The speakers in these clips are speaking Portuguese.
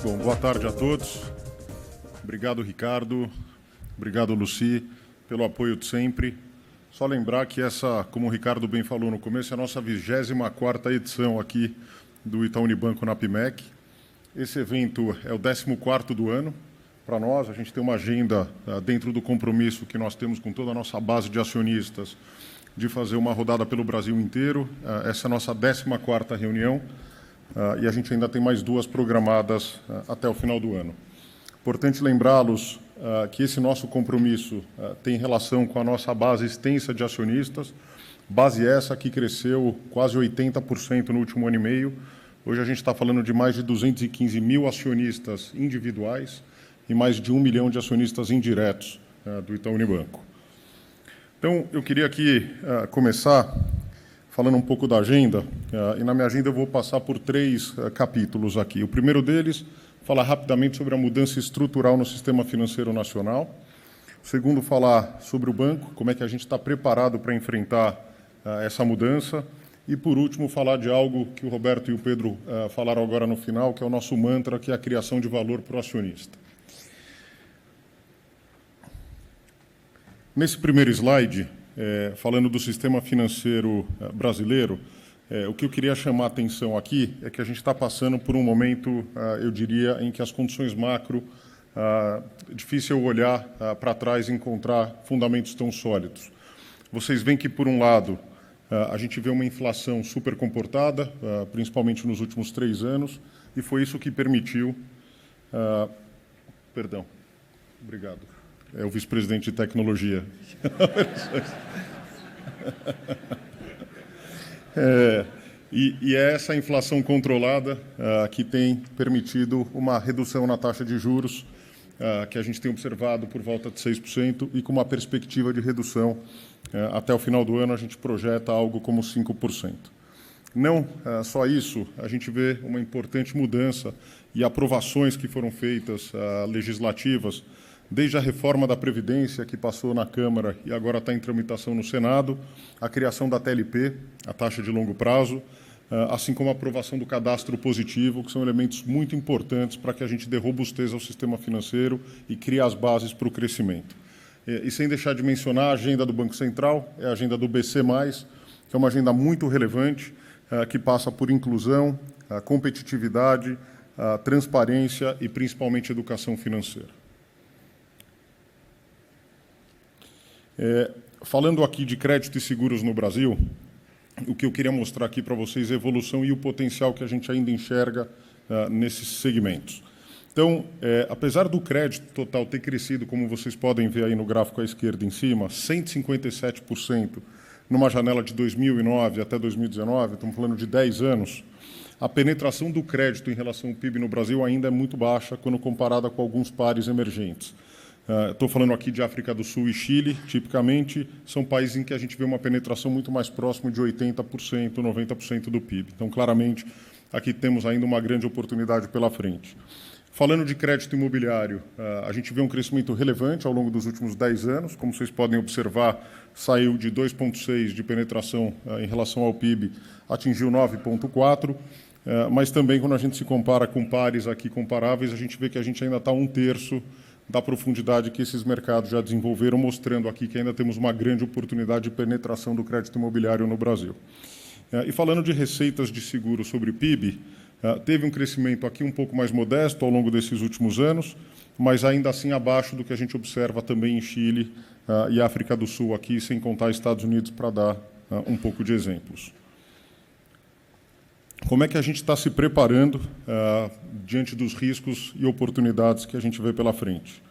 Bom, boa tarde a todos. Obrigado, Ricardo. Obrigado, Lucy, pelo apoio de sempre. Só lembrar que essa, como o Ricardo bem falou no começo, é a nossa 24ª edição aqui do Itaú Unibanco na PMEC. Esse evento é o 14º do ano. Para nós, a gente tem uma agenda dentro do compromisso que nós temos com toda a nossa base de acionistas de fazer uma rodada pelo Brasil inteiro. Essa é a nossa 14ª reunião e a gente ainda tem mais 2 programadas até o final do ano. Importante lembrá-los que esse nosso compromisso tem relação com a nossa base extensa de acionistas, base essa que cresceu quase 80% no último ano e meio. Hoje a gente está falando de mais de 215 mil acionistas individuais e mais de 1 milhão de acionistas indiretos do Itaú Unibanco. Então, eu queria aqui começar falando um pouco da agenda, e na minha agenda eu vou passar por 3 capítulos aqui. O primeiro deles, falar rapidamente sobre a mudança estrutural no sistema financeiro nacional. O segundo, falar sobre o banco, como é que a gente está preparado para enfrentar essa mudança. E, por último, falar de algo que o Roberto e o Pedro falaram agora no final, que é o nosso mantra, que é a criação de valor para o acionista. Nesse primeiro slide, falando do sistema financeiro brasileiro, o que eu queria chamar a atenção aqui é que a gente está passando por um momento, eu diria, em que as condições macro, é difícil olhar para trás e encontrar fundamentos tão sólidos. Vocês veem que, por um lado, a gente vê uma inflação super comportada, principalmente nos últimos 3 anos, e foi isso que permitiu... Perdão. Obrigado. É o vice-presidente de tecnologia. E é essa inflação controlada que tem permitido uma redução na taxa de juros, que a gente tem observado por volta de 6%, e com uma perspectiva de redução até o final do ano, a gente projeta algo como 5%. Não só isso, a gente vê uma importante mudança e aprovações que foram feitas legislativas, desde a reforma da Previdência, que passou na Câmara e agora está em tramitação no Senado, a criação da TLP, a taxa de longo prazo, assim como a aprovação do cadastro positivo, que são elementos muito importantes para que a gente dê robustez ao sistema financeiro e crie as bases para o crescimento. E sem deixar de mencionar a agenda do Banco Central, a agenda do BC+, que é uma agenda muito relevante, que passa por inclusão, competitividade, transparência e, principalmente, educação financeira. Falando aqui de crédito e seguros no Brasil, o que eu queria mostrar aqui para vocês é a evolução e o potencial que a gente ainda enxerga nesses segmentos. Então, apesar do crédito total ter crescido, como vocês podem ver aí no gráfico à esquerda em cima, 157% numa janela de 2009 até 2019, estamos falando de 10 anos, a penetração do crédito em relação ao PIB no Brasil ainda é muito baixa quando comparada com alguns pares emergentes. Estou falando aqui de África do Sul e Chile, tipicamente, são países em que a gente vê uma penetração muito mais próxima de 80%, 90% do PIB. Então, claramente, aqui temos ainda uma grande oportunidade pela frente. Falando de crédito imobiliário, a gente vê um crescimento relevante ao longo dos últimos 10 anos. Como vocês podem observar, saiu de 2,6% de penetração em relação ao PIB, atingiu 9,4%. Mas também, quando a gente se compara com pares aqui comparáveis, a gente vê que a gente ainda está 1/3 da profundidade que esses mercados já desenvolveram, mostrando aqui que ainda temos uma grande oportunidade de penetração do crédito imobiliário no Brasil. E falando de receitas de seguro sobre PIB, teve um crescimento aqui um pouco mais modesto ao longo desses últimos anos, mas ainda assim abaixo do que a gente observa também em Chile e África do Sul, aqui, sem contar Estados Unidos, para dar um pouco de exemplos. Como é que a gente está se preparando diante dos riscos e oportunidades que a gente vê pela frente?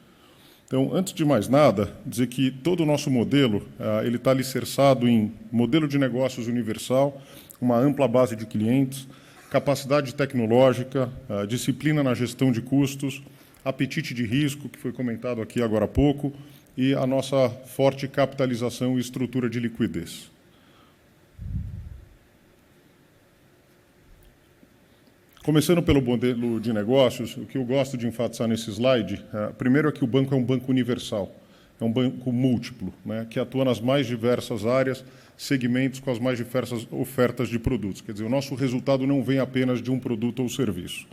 Então, antes de mais nada, dizer que todo o nosso modelo ele está alicerçado em modelo de negócios universal, uma ampla base de clientes, capacidade tecnológica, disciplina na gestão de custos, apetite de risco, que foi comentado aqui agora há pouco, e a nossa forte capitalização e estrutura de liquidez. Começando pelo modelo de negócios, o que eu gosto de enfatizar nesse slide, primeiro é que o banco é um banco universal, é um banco múltiplo, né, que atua nas mais diversas áreas, segmentos com as mais diversas ofertas de produtos. Quer dizer, o nosso resultado não vem apenas de um produto ou serviço.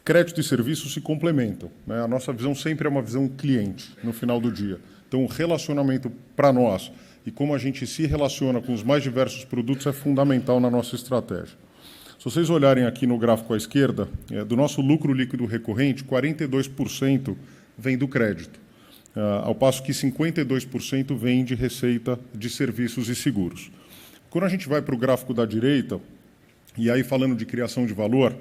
Crédito e serviço se complementam, né? A nossa visão sempre é uma visão cliente, no final do dia. Então, o relacionamento para nós e como a gente se relaciona com os mais diversos produtos é fundamental na nossa estratégia. Se vocês olharem aqui no gráfico à esquerda, do nosso lucro líquido recorrente, 42% vem do crédito, ao passo que 52% vem de receita de serviços e seguros. Quando a gente vai para o gráfico da direita, e aí falando de criação de valor,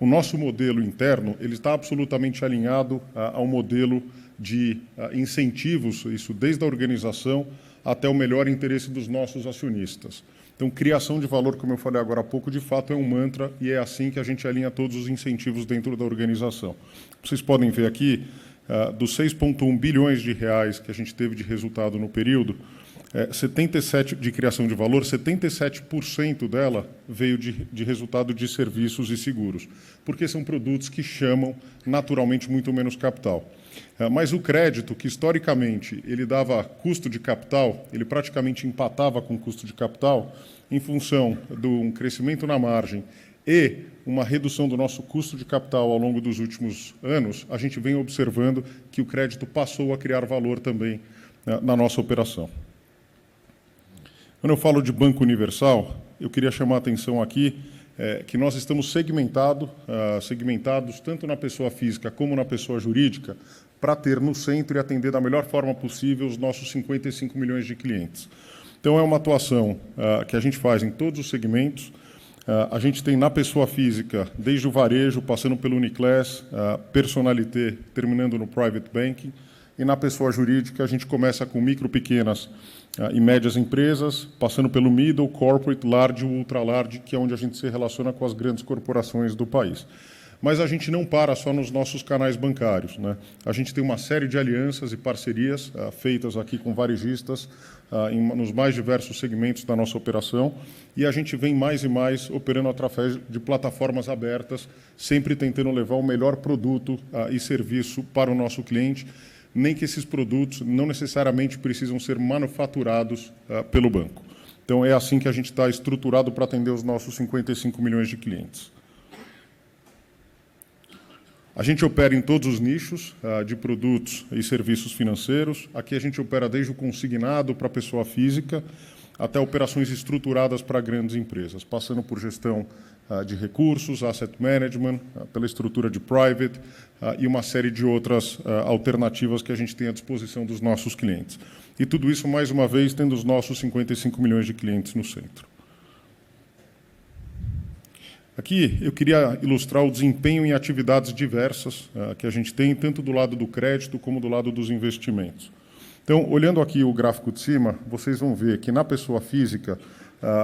o nosso modelo interno ele está absolutamente alinhado ao modelo de incentivos, isso desde a organização até o melhor interesse dos nossos acionistas. Então, criação de valor, como eu falei agora há pouco, de fato é um mantra e é assim que a gente alinha todos os incentivos dentro da organização. Vocês podem ver aqui, dos 6,1 bilhões de reais que a gente teve de resultado no período, 77% de criação de valor, 77% dela veio de resultado de serviços e seguros, porque são produtos que chamam naturalmente muito menos capital. Mas o crédito, que historicamente ele dava custo de capital, ele praticamente empatava com o custo de capital, em função de um crescimento na margem e uma redução do nosso custo de capital ao longo dos últimos anos, a gente vem observando que o crédito passou a criar valor também na nossa operação. Quando eu falo de Banco Universal, eu queria chamar a atenção aqui que nós estamos segmentados tanto na pessoa física como na pessoa jurídica para ter no centro e atender da melhor forma possível os nossos 55 milhões de clientes. Então, é uma atuação que a gente faz em todos os segmentos. A gente tem na pessoa física, desde o varejo, passando pelo Uniclass, Personalité, terminando no Private Banking, e na pessoa jurídica a gente começa com micro, pequenas e médias empresas, passando pelo middle, corporate, large e ultra large, que é onde a gente se relaciona com as grandes corporações do país. Mas a gente não para só nos nossos canais bancários, né? A gente tem uma série de alianças e parcerias feitas aqui com varejistas nos mais diversos segmentos da nossa operação, e a gente vem mais e mais operando através de plataformas abertas, sempre tentando levar o melhor produto e serviço para o nosso cliente, nem que esses produtos não necessariamente precisam ser manufaturados pelo banco. Então, é assim que a gente está estruturado para atender os nossos 55 milhões de clientes. A gente opera em todos os nichos de produtos e serviços financeiros. Aqui a gente opera desde o consignado para a pessoa física até operações estruturadas para grandes empresas, passando por gestão de recursos, asset management, pela estrutura de private e uma série de outras alternativas que a gente tem à disposição dos nossos clientes. E tudo isso, mais uma vez, tendo os nossos 55 milhões de clientes no centro. Aqui eu queria ilustrar o desempenho em atividades diversas que a gente tem, tanto do lado do crédito como do lado dos investimentos. Então, olhando aqui o gráfico de cima, vocês vão ver que na pessoa física,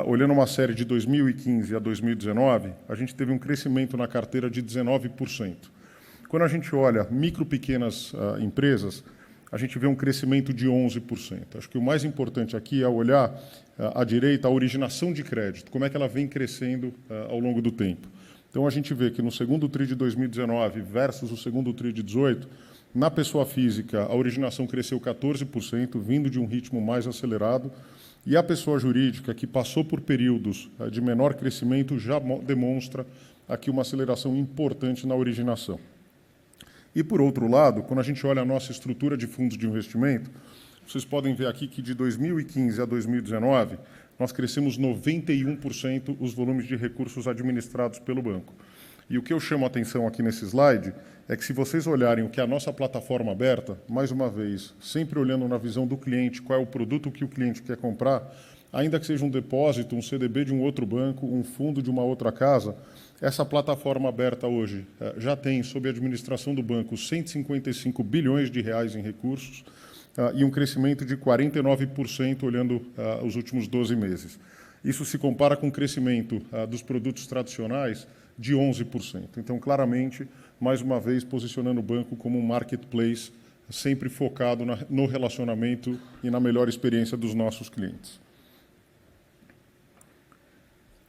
olhando uma série de 2015 a 2019, a gente teve um crescimento na carteira de 19%. Quando a gente olha micro, pequenas empresas, a gente vê um crescimento de 11%. Acho que o mais importante aqui é olhar à direita a originação de crédito, como é que ela vem crescendo ao longo do tempo. Então, a gente vê que no segundo TRI de 2019 versus o segundo TRI de 2018, na pessoa física, a originação cresceu 14%, vindo de um ritmo mais acelerado, e a pessoa jurídica, que passou por períodos de menor crescimento, já demonstra aqui uma aceleração importante na originação. E, por outro lado, quando a gente olha a nossa estrutura de fundos de investimento, vocês podem ver aqui que de 2015 a 2019, nós crescemos 91% os volumes de recursos administrados pelo banco. E o que eu chamo a atenção aqui nesse slide é que, se vocês olharem o que é a nossa plataforma aberta, mais uma vez, sempre olhando na visão do cliente, qual é o produto que o cliente quer comprar, ainda que seja um depósito, um CDB de um outro banco, um fundo de uma outra casa, essa plataforma aberta hoje já tem, sob a administração do banco, 155 bilhões de reais em recursos e um crescimento de 49% olhando os últimos 12 meses. Isso se compara com o crescimento dos produtos tradicionais de 11%. Então, claramente, mais uma vez, posicionando o banco como um marketplace sempre focado no relacionamento e na melhor experiência dos nossos clientes.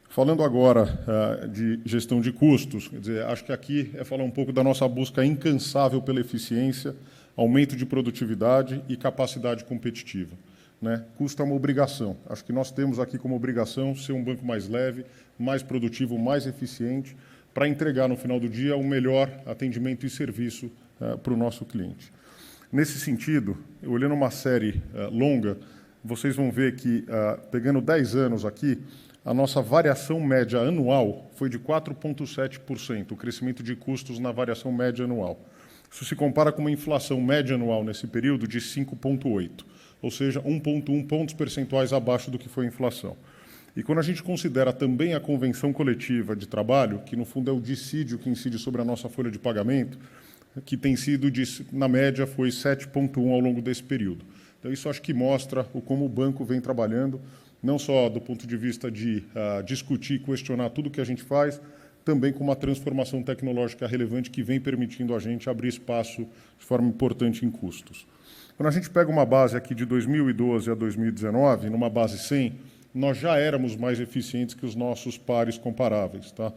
Falando agora de gestão de custos, quer dizer, acho que aqui é falar um pouco da nossa busca incansável pela eficiência, aumento de produtividade e capacidade competitiva, né? Custo é uma obrigação. Acho que nós temos aqui como obrigação ser um banco mais leve, mais produtivo, mais eficiente, para entregar, no final do dia, o melhor atendimento e serviço para o nosso cliente. Nesse sentido, olhando uma série longa, vocês vão ver que, pegando 10 anos aqui, a nossa variação média anual foi de 4,7%, o crescimento de custos na variação média anual. Isso se compara com uma inflação média anual nesse período de 5,8%, ou seja, 1,1 pontos percentuais abaixo do que foi a inflação. E quando a gente considera também a convenção coletiva de trabalho, que no fundo é o dissídio que incide sobre a nossa folha de pagamento, que tem sido, na média, foi 7,1 ao longo desse período. Então, isso acho que mostra como o banco vem trabalhando, não só do ponto de vista de discutir e questionar tudo o que a gente faz, também com uma transformação tecnológica relevante que vem permitindo a gente abrir espaço de forma importante em custos. Quando a gente pega uma base aqui de 2012 a 2019, numa base 100, nós já éramos mais eficientes que os nossos pares comparáveis, tá?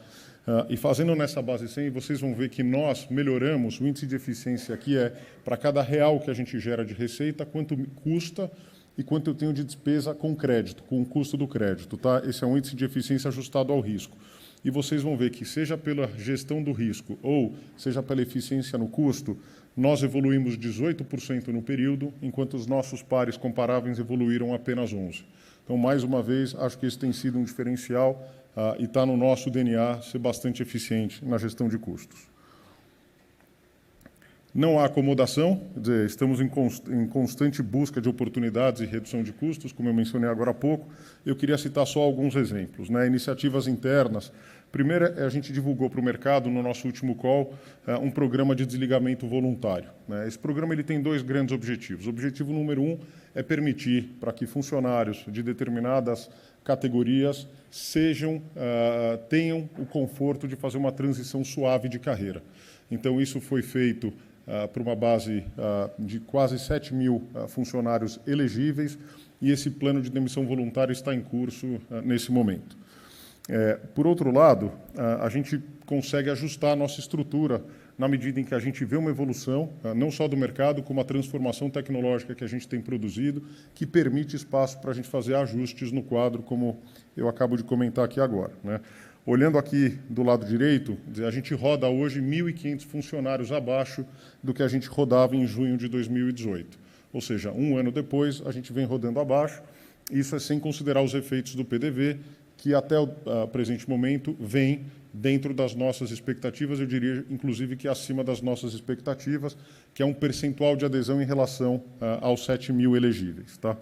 E fazendo nessa base 100, vocês vão ver que nós melhoramos, o índice de eficiência aqui para cada real que a gente gera de receita, quanto custa e quanto eu tenho de despesa com crédito, com o custo do crédito, tá? Esse é um índice de eficiência ajustado ao risco. E vocês vão ver que, seja pela gestão do risco ou seja pela eficiência no custo, nós evoluímos 18% no período, enquanto os nossos pares comparáveis evoluíram apenas 11%. Então, mais uma vez, acho que esse tem sido um diferencial e está no nosso DNA ser bastante eficiente na gestão de custos. Não há acomodação, quer dizer, estamos em constante busca de oportunidades e redução de custos, como eu mencionei agora há pouco. Eu queria citar só alguns exemplos, né? Iniciativas internas. Primeiro, a gente divulgou para o mercado, no nosso último call, um programa de desligamento voluntário, né? Esse programa ele tem dois grandes objetivos. O objetivo número 1 é permitir para que funcionários de determinadas categorias tenham o conforto de fazer uma transição suave de carreira. Então, isso foi feito para uma base de quase 7 mil funcionários elegíveis, e esse plano de demissão voluntária está em curso nesse momento. Por outro lado, a gente consegue ajustar a nossa estrutura na medida em que a gente vê uma evolução, não só do mercado, como a transformação tecnológica que a gente tem produzido, que permite espaço para a gente fazer ajustes no quadro, como eu acabo de comentar aqui agora, né? Olhando aqui do lado direito, a gente roda hoje 1.500 funcionários abaixo do que a gente rodava em junho de 2018. Ou seja, um ano depois, a gente vem rodando abaixo. Isso é sem considerar os efeitos do PDV, que até o presente momento vem dentro das nossas expectativas, eu diria, inclusive, que acima das nossas expectativas, que é um percentual de adesão em relação aos 7 mil elegíveis, tá?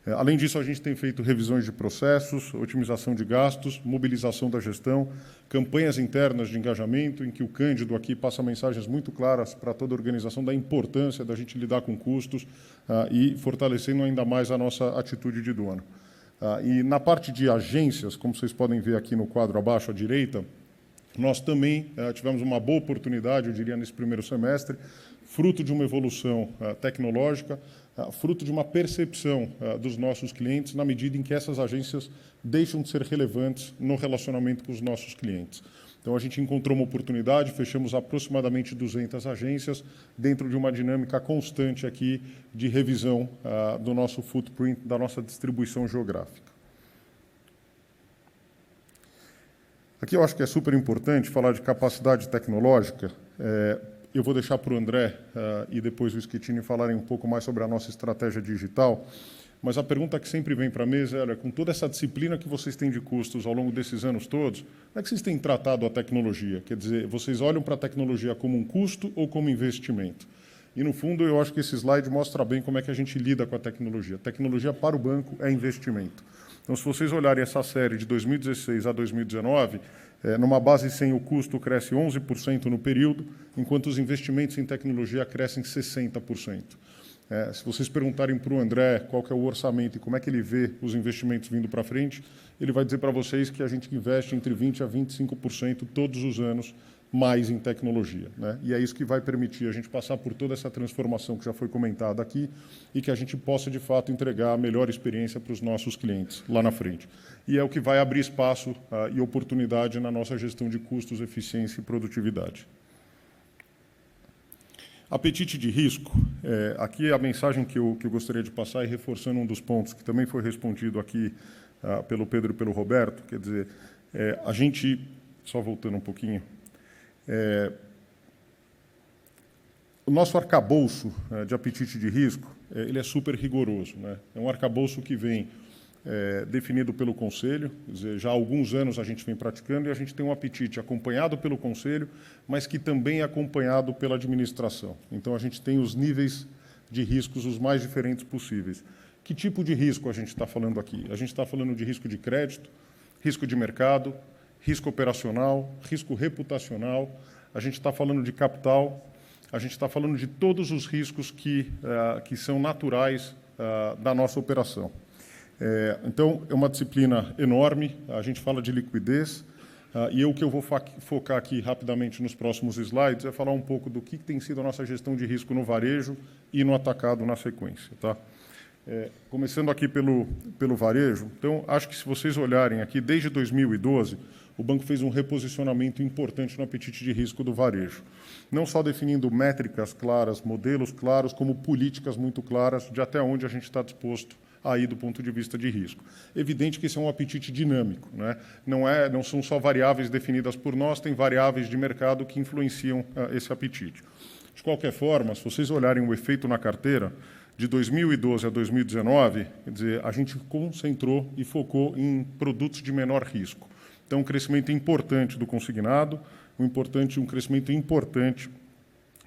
Além disso, a gente tem feito revisões de processos, otimização de gastos, mobilização da gestão, campanhas internas de engajamento, em que o Cândido aqui passa mensagens muito claras para toda a organização da importância da gente lidar com custos e fortalecendo ainda mais a nossa atitude de dono. E na parte de agências, como vocês podem ver aqui no quadro abaixo à direita, nós também tivemos uma boa oportunidade, eu diria, nesse primeiro semestre, fruto de uma evolução tecnológica, fruto de uma percepção dos nossos clientes, na medida em que essas agências deixam de ser relevantes no relacionamento com os nossos clientes. Então, a gente encontrou uma oportunidade, fechamos aproximadamente 200 agências, dentro de uma dinâmica constante aqui de revisão do nosso footprint, da nossa distribuição geográfica. Aqui eu acho que é super importante falar de capacidade tecnológica. Eu vou deixar para o André e depois o Schettini falarem um pouco mais sobre a nossa estratégia digital, mas a pergunta que sempre vem para a mesa é, com toda essa disciplina que vocês têm de custos ao longo desses anos todos, como é que vocês têm tratado a tecnologia? Quer dizer, vocês olham para a tecnologia como um custo ou como investimento? E, no fundo, eu acho que esse slide mostra bem como é que a gente lida com a tecnologia. A tecnologia para o banco é investimento. Então, se vocês olharem essa série de 2016 a 2019, numa base 100, o custo cresce 11% no período, enquanto os investimentos em tecnologia crescem 60%. Se vocês perguntarem para o André qual que é o orçamento e como é que ele vê os investimentos vindo para frente, ele vai dizer para vocês que a gente investe entre 20% a 25% todos os anos mais em tecnologia, né? E é isso que vai permitir a gente passar por toda essa transformação que já foi comentada aqui e que a gente possa, de fato, entregar a melhor experiência para os nossos clientes lá na frente. E é o que vai abrir espaço e oportunidade na nossa gestão de custos, eficiência e produtividade. Apetite de risco. Aqui a mensagem que eu gostaria de passar, e reforçando um dos pontos que também foi respondido aqui pelo Pedro e pelo Roberto, quer dizer, a gente só voltando um pouquinho, o nosso arcabouço de apetite de risco, ele é super rigoroso, né? É um arcabouço que vem definido pelo Conselho, quer dizer, já há alguns anos a gente vem praticando e a gente tem um apetite acompanhado pelo Conselho, mas que também é acompanhado pela administração. Então, a gente tem os níveis de riscos os mais diferentes possíveis. Que tipo de risco a gente está falando aqui? A gente está falando de risco de crédito, risco de mercado, risco operacional, risco reputacional, a gente está falando de capital, a gente está falando de todos os riscos que são naturais da nossa operação. Então, é uma disciplina enorme, a gente fala de liquidez, e o que eu vou focar aqui rapidamente nos próximos slides é falar um pouco do que tem sido a nossa gestão de risco no varejo e no atacado na sequência. Tá? Começando aqui pelo varejo, então, acho que se vocês olharem aqui, desde 2012, o banco fez um reposicionamento importante no apetite de risco do varejo. Não só definindo métricas claras, modelos claros, como políticas muito claras de até onde a gente está disposto a ir do ponto de vista de risco. Evidente que esse é um apetite dinâmico, né? Não são só variáveis definidas por nós, tem variáveis de mercado que influenciam esse apetite. De qualquer forma, se vocês olharem o efeito na carteira, de 2012 a 2019, quer dizer, a gente concentrou e focou em produtos de menor risco. Então, um crescimento importante do consignado, um crescimento importante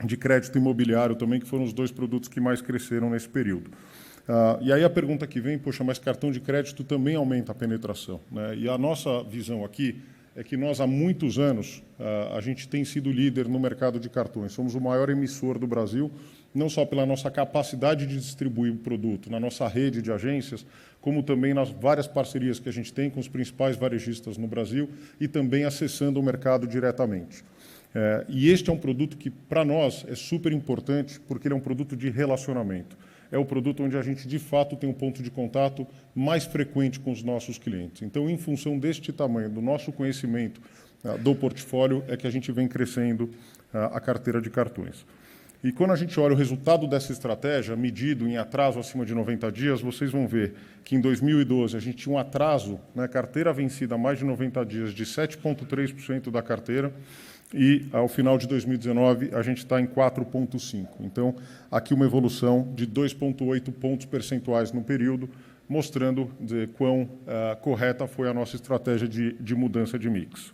de crédito imobiliário também, que foram os dois produtos que mais cresceram nesse período. E aí a pergunta que vem, poxa, mas cartão de crédito também aumenta a penetração, né? E a nossa visão aqui é que nós, há muitos anos, a gente tem sido líder no mercado de cartões. Somos o maior emissor do Brasil, não só pela nossa capacidade de distribuir o produto na nossa rede de agências, como também nas várias parcerias que a gente tem com os principais varejistas no Brasil e também acessando o mercado diretamente. E este é um produto que, para nós, é super importante, porque ele é um produto de relacionamento. É o produto onde a gente, de fato, tem um ponto de contato mais frequente com os nossos clientes. Então, em função deste tamanho, do nosso conhecimento do portfólio, é que a gente vem crescendo a carteira de cartões. E quando a gente olha o resultado dessa estratégia, medido em atraso acima de 90 dias, vocês vão ver que em 2012 a gente tinha um atraso, né, carteira vencida há mais de 90 dias, de 7,3% da carteira, e, ao final de 2019, a gente está em 4,5%. Então, aqui uma evolução de 2,8 pontos percentuais no período, mostrando quão correta foi a nossa estratégia de mudança de mix.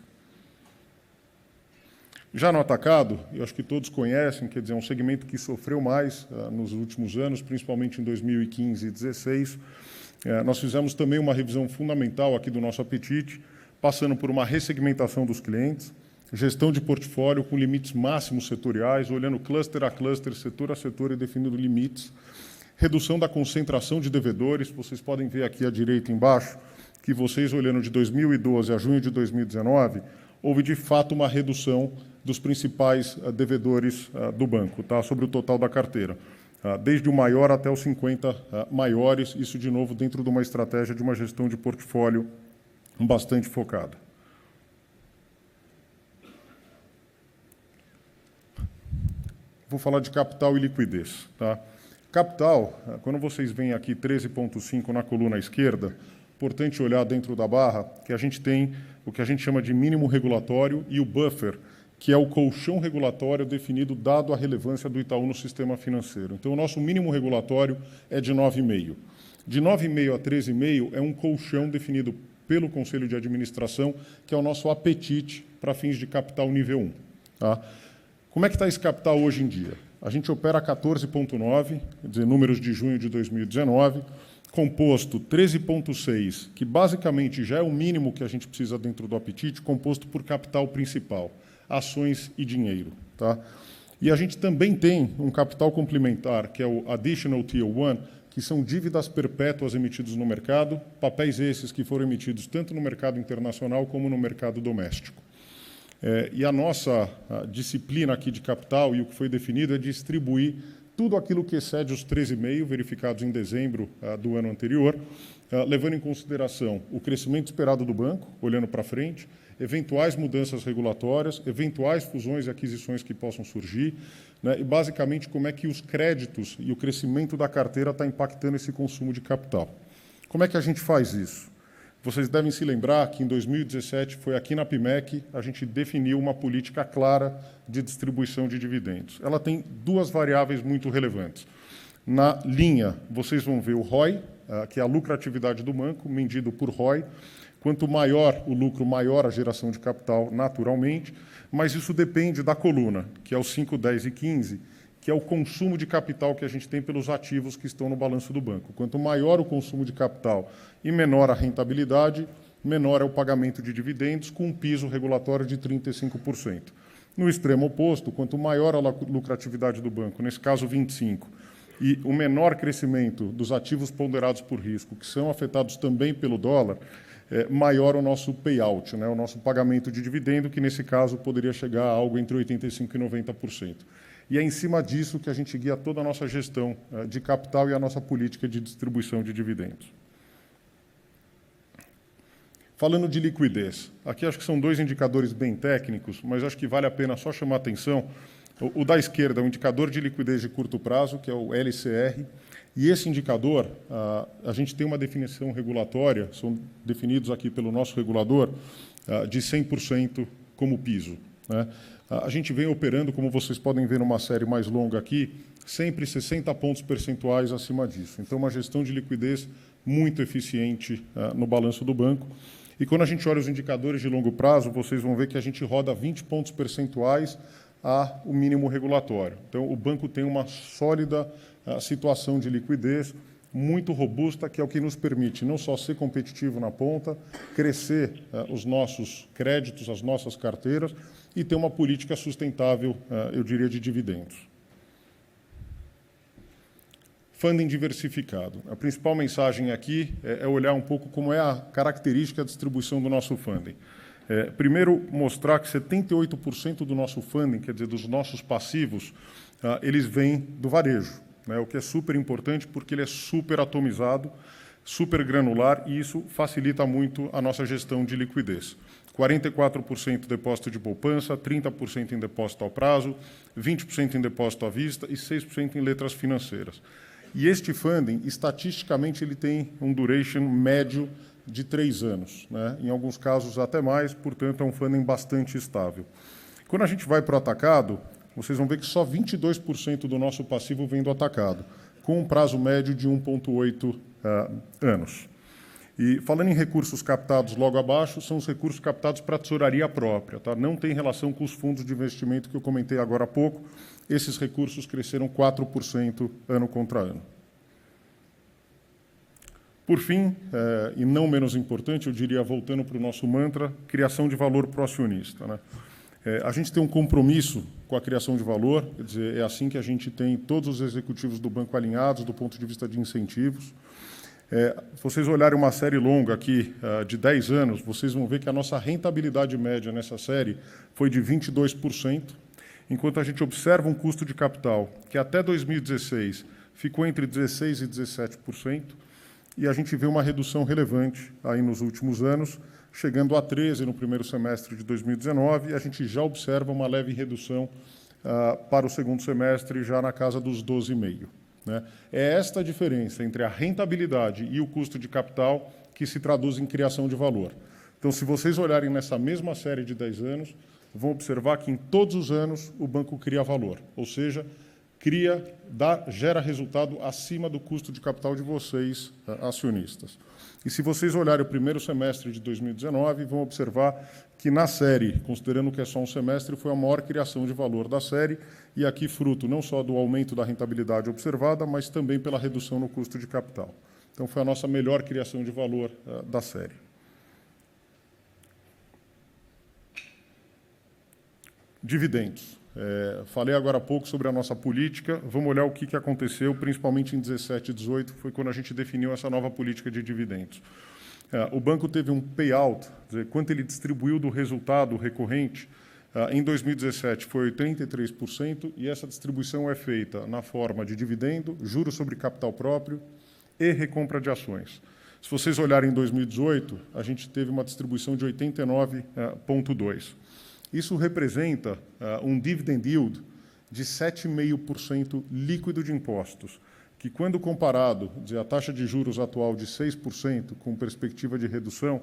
Já no atacado, eu acho que todos conhecem, quer dizer, é um segmento que sofreu mais nos últimos anos, principalmente em 2015 e 2016. Nós fizemos também uma revisão fundamental aqui do nosso apetite, passando por uma ressegmentação dos clientes, gestão de portfólio com limites máximos setoriais, olhando cluster a cluster, setor a setor e definindo limites. Redução da concentração de devedores. Vocês podem ver aqui à direita embaixo que vocês, olhando de 2012 a junho de 2019, houve de fato uma redução dos principais devedores do banco, tá? Sobre o total da carteira. Desde o maior até os 50 maiores, isso de novo dentro de uma estratégia de uma gestão de portfólio bastante focada. Vou falar de capital e liquidez. Tá? Capital, quando vocês veem aqui 13,5 na coluna esquerda, importante olhar dentro da barra que a gente tem o que a gente chama de mínimo regulatório e o buffer, que é o colchão regulatório definido dado a relevância do Itaú no sistema financeiro. Então, o nosso mínimo regulatório é de 9,5. De 9,5 a 13,5 é um colchão definido pelo Conselho de Administração, que é o nosso apetite para fins de capital nível 1. Tá? Como é que está esse capital hoje em dia? A gente opera 14,9, quer dizer, números de junho de 2019, composto 13,6, que basicamente já é o mínimo que a gente precisa dentro do apetite, composto por capital principal, ações e dinheiro. Tá? E a gente também tem um capital complementar, que é o Additional Tier 1, que são dívidas perpétuas emitidas no mercado, papéis esses que foram emitidos tanto no mercado internacional como no mercado doméstico. E a nossa disciplina aqui de capital e o que foi definido é distribuir tudo aquilo que excede os 13,5 verificados em dezembro do ano anterior, levando em consideração o crescimento esperado do banco, olhando para frente, eventuais mudanças regulatórias, eventuais fusões e aquisições que possam surgir, né, e basicamente como é que os créditos e o crescimento da carteira está impactando esse consumo de capital. Como é que a gente faz isso? Vocês devem se lembrar que em 2017 foi aqui na PMEC a gente definiu uma política clara de distribuição de dividendos. Ela tem duas variáveis muito relevantes. Na linha, vocês vão ver o ROI, que é a lucratividade do banco, medido por ROI. Quanto maior o lucro, maior a geração de capital, naturalmente, mas isso depende da coluna, que é o 5, 10 e 15, que é o consumo de capital que a gente tem pelos ativos que estão no balanço do banco. Quanto maior o consumo de capital e menor a rentabilidade, menor é o pagamento de dividendos, com um piso regulatório de 35%. No extremo oposto, quanto maior a lucratividade do banco, nesse caso 25%, e o menor crescimento dos ativos ponderados por risco, que são afetados também pelo dólar, maior o nosso payout, né, o nosso pagamento de dividendo, que nesse caso poderia chegar a algo entre 85% e 90%. E é em cima disso que a gente guia toda a nossa gestão de capital e a nossa política de distribuição de dividendos. Falando de liquidez, aqui acho que são dois indicadores bem técnicos, mas acho que vale a pena só chamar a atenção. O da esquerda é o indicador de liquidez de curto prazo, que é o LCR, e esse indicador, a gente tem uma definição regulatória, são definidos aqui pelo nosso regulador, de 100% como piso, né? A gente vem operando, como vocês podem ver numa série mais longa aqui, sempre 60 pontos percentuais acima disso. Então, uma gestão de liquidez muito eficiente no balanço do banco. E quando a gente olha os indicadores de longo prazo, vocês vão ver que a gente roda 20 pontos percentuais o mínimo regulatório. Então, o banco tem uma sólida situação de liquidez muito robusta, que é o que nos permite não só ser competitivo na ponta, crescer os nossos créditos, as nossas carteiras, e ter uma política sustentável, eu diria, de dividendos. Funding diversificado. A principal mensagem aqui é olhar um pouco como é a característica da distribuição do nosso funding. Primeiro, mostrar que 78% do nosso funding, quer dizer, dos nossos passivos, eles vêm do varejo, né, o que é super importante porque ele é super atomizado, super granular, e isso facilita muito a nossa gestão de liquidez. 44% depósito de poupança, 30% em depósito ao prazo, 20% em depósito à vista e 6% em letras financeiras. E este funding, estatisticamente, ele tem um duration médio de 3 anos, né? Em alguns casos até mais, portanto, é um funding bastante estável. Quando a gente vai para o atacado, vocês vão ver que só 22% do nosso passivo vem do atacado, com um prazo médio de 1,8 anos. E falando em recursos captados logo abaixo, são os recursos captados para a tesouraria própria, tá? Não tem relação com os fundos de investimento que eu comentei agora há pouco. Esses recursos cresceram 4% ano contra ano. Por fim, e não menos importante, eu diria, voltando para o nosso mantra, criação de valor para o acionista, né? A gente tem um compromisso com a criação de valor, quer dizer, é assim que a gente tem todos os executivos do banco alinhados do ponto de vista de incentivos. Se vocês olharem uma série longa aqui, de 10 anos, vocês vão ver que a nossa rentabilidade média nessa série foi de 22%, enquanto a gente observa um custo de capital que até 2016 ficou entre 16% e 17%, e a gente vê uma redução relevante aí nos últimos anos, chegando a 13% no primeiro semestre de 2019, e a gente já observa uma leve redução para o segundo semestre, já na casa dos 12,5%. Né? É esta a diferença entre a rentabilidade e o custo de capital que se traduz em criação de valor. Então, se vocês olharem nessa mesma série de 10 anos, vão observar que em todos os anos o banco cria valor, ou seja, gera resultado acima do custo de capital de vocês, acionistas. E se vocês olharem o primeiro semestre de 2019, vão observar que na série, considerando que é só um semestre, foi a maior criação de valor da série, e aqui fruto não só do aumento da rentabilidade observada, mas também pela redução no custo de capital. Então, foi a nossa melhor criação de valor da série. Dividendos. Falei agora há pouco sobre a nossa política. Vamos olhar o que aconteceu, principalmente em 17 e 18, foi quando a gente definiu essa nova política de dividendos. O banco teve um payout, quer dizer, quanto ele distribuiu do resultado recorrente, em 2017 foi 83%, e essa distribuição é feita na forma de dividendo, juros sobre capital próprio e recompra de ações. Se vocês olharem em 2018, a gente teve uma distribuição de 89,2%. Isso representa um dividend yield de 7,5% líquido de impostos, que, quando comparado, dizer, a taxa de juros atual de 6%, com perspectiva de redução,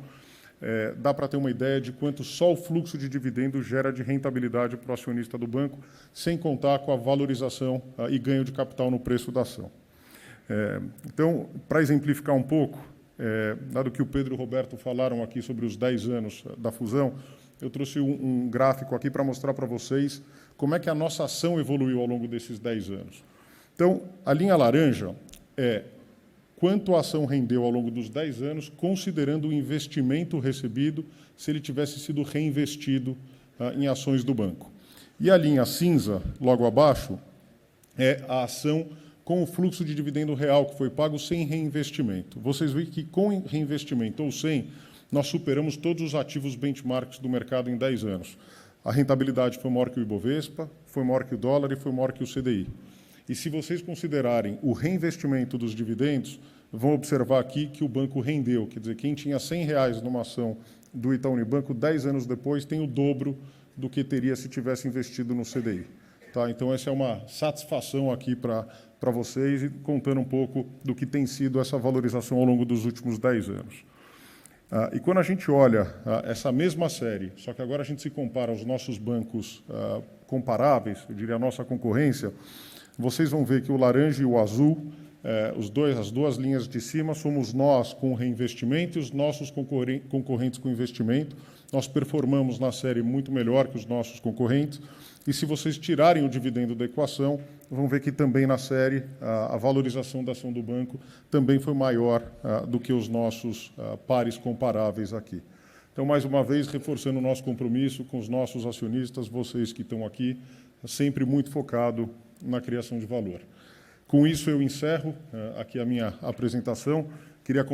dá para ter uma ideia de quanto só o fluxo de dividendos gera de rentabilidade para o acionista do banco, sem contar com a valorização e ganho de capital no preço da ação. Então, para exemplificar um pouco, dado que o Pedro e o Roberto falaram aqui sobre os 10 anos da fusão, eu trouxe um gráfico aqui para mostrar para vocês como é que a nossa ação evoluiu ao longo desses 10 anos. Então, a linha laranja é quanto a ação rendeu ao longo dos 10 anos, considerando o investimento recebido, se ele tivesse sido reinvestido em ações do banco. E a linha cinza, logo abaixo, é a ação com o fluxo de dividendo real que foi pago sem reinvestimento. Vocês veem que, com reinvestimento ou sem, nós superamos todos os ativos benchmarks do mercado em 10 anos. A rentabilidade foi maior que o Ibovespa, foi maior que o dólar e foi maior que o CDI. E se vocês considerarem o reinvestimento dos dividendos, vão observar aqui que o banco rendeu. Quer dizer, quem tinha R$100 numa ação do Itaú Unibanco, 10 anos depois, tem o dobro do que teria se tivesse investido no CDI. Tá? Então, essa é uma satisfação aqui para vocês, e contando um pouco do que tem sido essa valorização ao longo dos últimos 10 anos. E quando a gente olha essa mesma série, só que agora a gente se compara aos nossos bancos comparáveis, eu diria a nossa concorrência, vocês vão ver que o laranja e o azul, as duas linhas de cima, somos nós com reinvestimento e os nossos concorrentes com investimento. Nós performamos na série muito melhor que os nossos concorrentes. E se vocês tirarem o dividendo da equação, vão ver que também na série a valorização da ação do banco também foi maior do que os nossos pares comparáveis aqui. Então, mais uma vez, reforçando o nosso compromisso com os nossos acionistas, vocês que estão aqui, sempre muito focado na criação de valor. Com isso, eu encerro aqui a minha apresentação. Queria